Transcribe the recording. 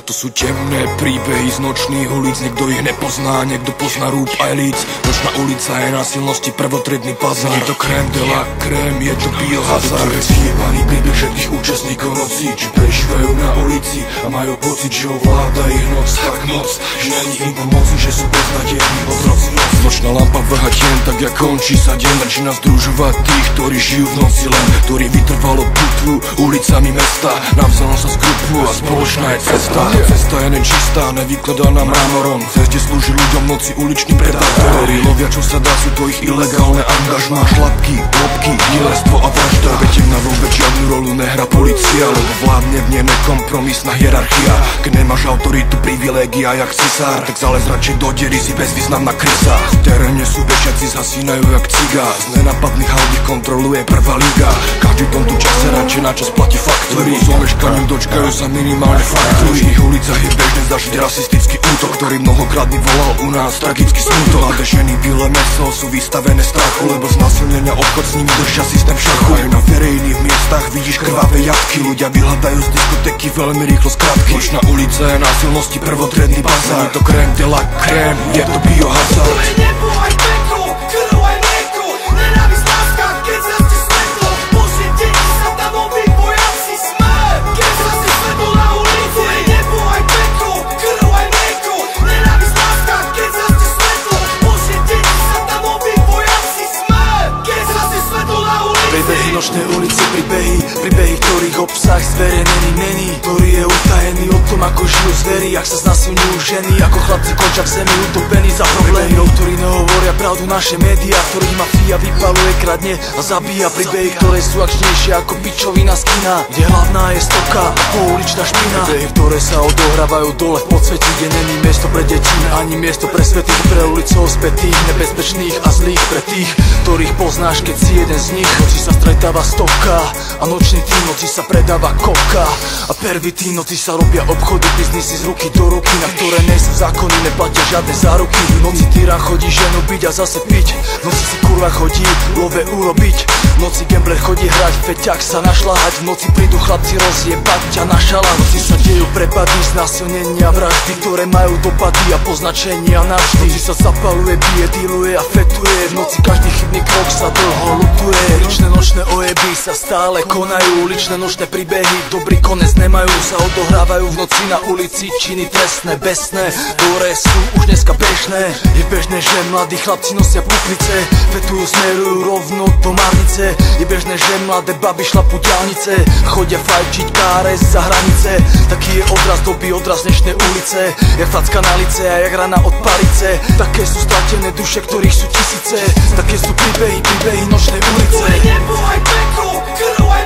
Toto sú temné príbehy z nočných ulic. Niekto ich nepozná, niekto pozná rúb aj líc. Nočná ulica je násilnosti prvotredný pazar. Je to crème de la crème, je to biohazard. To je schýbaný príbeh všetkých účastníkov noci, či prežívajú na ulici a majú pocit, že ovláda ich noc tak moc, že není im pomoci, že sú beznadejní otroci. Nočná lampa vrha tien, tak jak končí sa deň. Začína združovať tých, ktorí žijú v noci len, ktorí vytrvalo putvu ulicami mesta. Navzájom sa zgrupujú a spoločná je cesta. Cesta je nečistá, nevykladaná mramorom. Ceste slúži ľuďom noci uličným predátorom. Lovia čo sa dá, sú to ich ilegálne angažmá. Šlapky, lopky, dilerstvo a vražda. Veď na vôbec žiadnu rolu nehrá polícia, lebo vládne v nej nekompromisná hierarchia. Keď nemáš autoritu, privilégia jak cisár, tak zalez radšej do diery, si bezvýznamná krysa. V teréne sú bežiaci, zhasínajú jak ciga. Z nenapadných aut ich kontroluje prvá liga. Každý v tomto čase radšej na čas platí faktory. S omeškaním dočkajú sa minimálne faktúry. V ich ulicách je bežné zažiť rasistický útok, ktorý mnohokrát vyvolal u nás tragický smutok. Mladé ženy, biele mäso sú vystavené strachu, lebo znásilnenia obchod s nimi držia systém v šachu. Aj na verejných miestach vidíš krvavé jatky. Ľudia vyhľadajú z diskotéky veľmi rýchlo skratky. Nočná ulica je násilnosti prvotredný bazár. Je to crème de la crème, je to biohazard. Nočné ulice, príbehy, ktorých obsah zverejnený není, ktorý je utajený o tom, ako žijú zvery, jak sa znasilňujú ženy, ako chlapci končia v zemi utopení za problémy, o ktorí nehovoria pravdu naše médiá, ktorých mafia vypaluje, kradne a zabíja. Príbehy, ktoré sú akčnejšie ako pičovina z kina, kde hlavná je stoka a pouličná špina. Príbehy, ktoré sa odohrávajú dole v podsvetí, kde není miesto pre deti ani miesto pre svätých, pre ulicou spätých, nebezpečných a zlých, pre tých, ktorých poznáš, keď si jeden z nich. Noci sa stretáva stovka a nočný tým, noci sa predáva koka a pervity, noci sa robia obchody, biznisy z ruky do ruky, na ktoré nejsú zákony, neplatia žiadne záruky. V noci tyran chodí ženu byť a zase piť, v noci si kurva chodí love urobiť, v noci gambler chodí hrať, feťak sa našľahať, v noci prídu chlapci rozjebať ťa na šalát. V noci sa dejú prepady, znásilnenia, vraždy, ktoré majú dopady a poznačenia navždy. V noci sa zapaluje, bije, dealuje a fetuje, v noci každý chybný krok sa dlho lutuje. Ličné nočné ojeby sa stále konajú, ličné nočné príbehy dobrý konec nemajú, sa odohrávajú v noci na ulici činy trestné, besné, ktoré sú už dneska bežné. Je bežné, že mladí chlapci nosia puklice, fetujú, smerujú rovno do marnice. Je bežné, že mladé baby šlapú diaľnice, chodia fajčiť KRS za hranice. Taký je odraz doby, odraz dnešnej ulice, jak facka na lice a jak rana od palice. Také sú stratené duše, ktorých sú tisíce, také sú príbehy nočnej ulice. Nebo aj peklo, krv aj